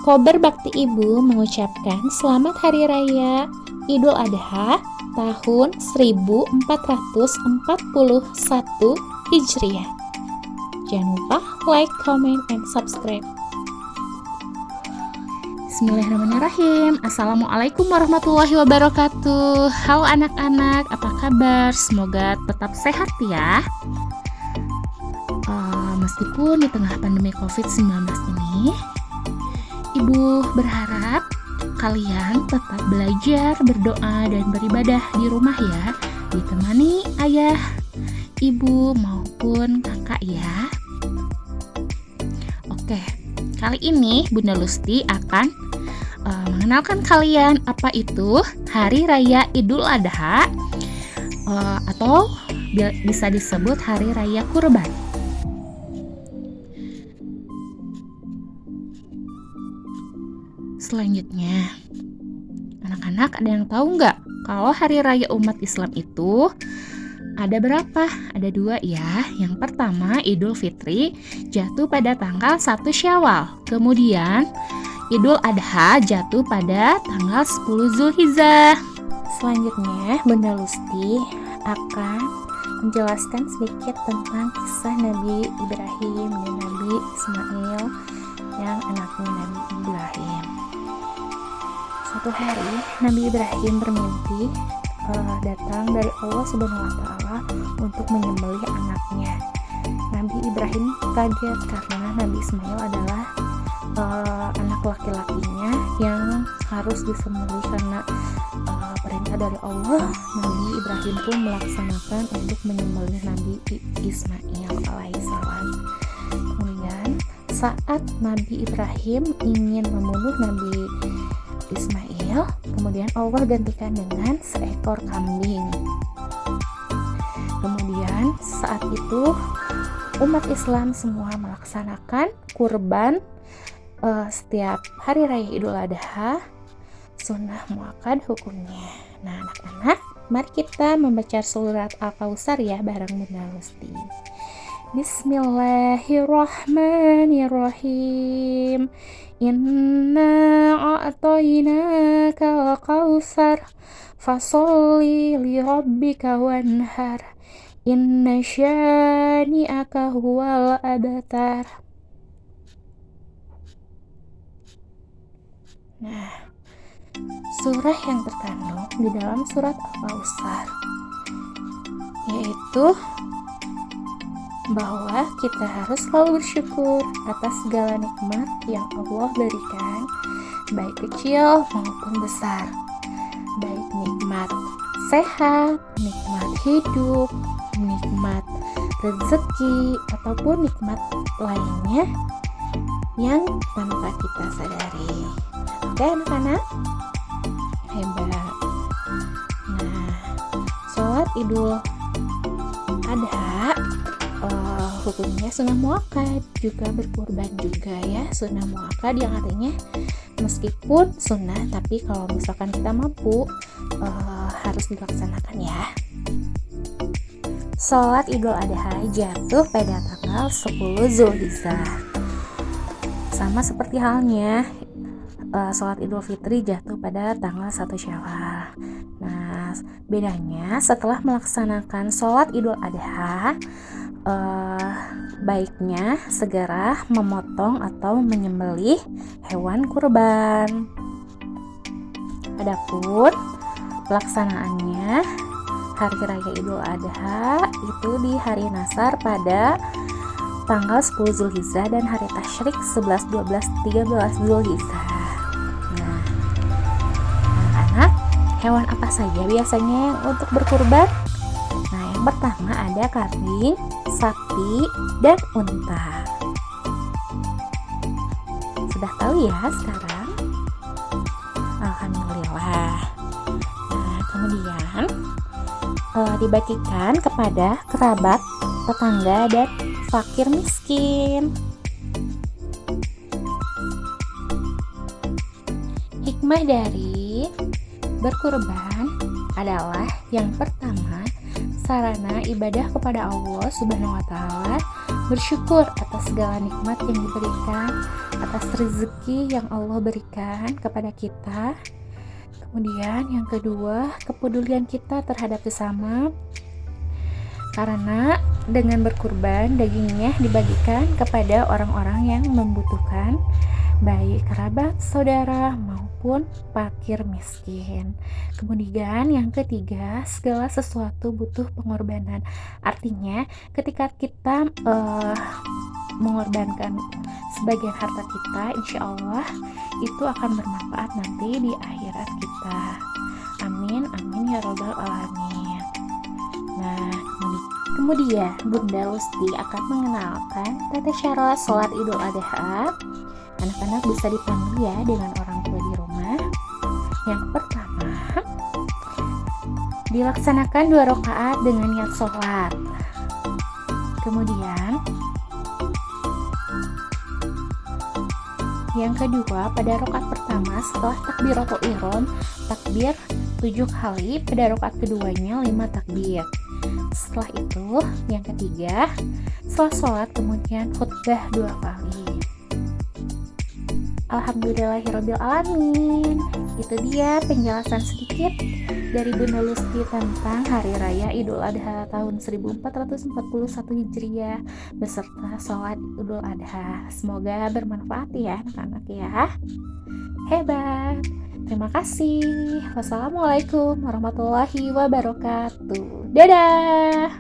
Kober Bakti Ibu mengucapkan selamat Hari Raya Idul Adha tahun 1441 Hijriah. Jangan lupa like, comment, and subscribe. Bismillahirrahmanirrahim. Assalamualaikum warahmatullahi wabarakatuh. Halo anak-anak, apa kabar? Semoga tetap sehat ya. Meskipun di tengah pandemi COVID-19 ini, Ibu berharap kalian tetap belajar, berdoa, dan beribadah di rumah ya, ditemani ayah, ibu, maupun kakak ya. Oke, kali ini Bunda Lusti akan mengenalkan kalian apa itu Hari Raya Idul Adha atau bisa disebut Hari Raya Kurban. Selanjutnya, anak-anak ada yang tahu nggak kalau hari raya umat Islam itu ada berapa? Ada 2 ya. Yang pertama Idul Fitri jatuh pada tanggal 1 Syawal. Kemudian Idul Adha jatuh pada tanggal 10 Zulhijjah. Selanjutnya Bunda Lusti akan menjelaskan sedikit tentang kisah Nabi Ibrahim dan Nabi Ismail yang anaknya Nabi Ibrahim. Suatu hari Nabi Ibrahim bermimpi datang dari Allah Subhanahu wa Ta'ala untuk menyembelih anaknya. Nabi Ibrahim kaget karena Nabi Ismail adalah anak laki-lakinya yang harus disembelih karena perintah dari Allah. Nabi Ibrahim pun melaksanakan untuk menyembelih Nabi Ismail alaihissalam. Kemudian saat Nabi Ibrahim ingin membunuh Nabi Ismail, kemudian Allah gantikan dengan seekor kambing. Kemudian saat itu umat Islam semua melaksanakan kurban setiap hari raya Idul Adha, sunnah muakkad hukumnya. Nah anak-anak, mari kita membaca surat Al-Kautsar ya bareng Bunda Lusti. Bismillahirrahmanirrahim. Inna a'tainaka al-kautsar fasolli li rabbika wanhar inna syani'aka huwal abtar. Nah, surah yang terkandung di dalam surat Al-Kautsar yaitu bahwa kita harus selalu bersyukur atas segala nikmat yang Allah berikan, baik kecil maupun besar, baik nikmat sehat, nikmat hidup, nikmat rezeki, ataupun nikmat lainnya yang tanpa kita sadari. Oke anak-anak, hebat. Nah, sholat Idul Adha hukumnya sunnah muakkad, juga berkurban juga ya, sunnah muakkad yang artinya meskipun sunnah tapi kalau misalkan kita mampu harus dilaksanakan ya. Sholat Idul Adha jatuh pada tanggal 10 Zulhijjah. Sama seperti halnya sholat Idul Fitri jatuh pada tanggal 1 Syawal. Nah, bedanya setelah melaksanakan sholat Idul Adha, baiknya segera memotong atau menyembelih hewan kurban. Adapun pelaksanaannya hari raya Idul Adha itu di hari Nahar pada tanggal 10 Zulhijjah dan hari Tasyrik 11, 12, 13 Zulhijjah. Nah, anak-anak, hewan apa saja biasanya yang untuk berkurban? Nah, yang pertama ada kambing, sapi, dan unta. Sudah tahu ya sekarang? Alhamdulillah. Nah, kemudian dibagikan kepada kerabat, tetangga, dan fakir miskin. Hikmah dari berkurban adalah yang pertama, sarana ibadah kepada Allah Subhanahu wa Ta'ala, bersyukur atas segala nikmat yang diberikan atas atas rezeki yang Allah berikan kepada kita. Kemudian yang kedua, kepedulian kita terhadap sesama. Karena dengan berkurban, dagingnya dibagikan kepada orang-orang yang membutuhkan, baik kerabat, saudara, maupun fakir miskin. Kemudian yang ketiga, segala sesuatu butuh pengorbanan. Artinya, ketika kita mengorbankan sebagian harta kita, insya Allah itu akan bermanfaat nanti di akhirat kita. Amin, amin ya robbal alamin. Nah, kemudian Bunda Lusti akan mengenalkan tata cara sholat Idul Adha. Anak-anak bisa dipandu ya dengan orang tua di rumah. Yang pertama, dilaksanakan 2 rakaat dengan niat sholat. Kemudian, yang kedua, pada rakaat pertama setelah takbiratul ihram, takbir 7 kali, pada rakaat keduanya 5 takbir. Setelah itu, yang ketiga, setelah sholat kemudian khutbah 2 kali. Alhamdulillahirabbil alamin. Itu dia penjelasan sedikit dari Bunda Lusti tentang Hari Raya Idul Adha tahun 1441 Hijriah beserta sholat Idul Adha. Semoga bermanfaat ya anak-anak ya. Hebat. Terima kasih. Wassalamualaikum warahmatullahi wabarakatuh. Dadah.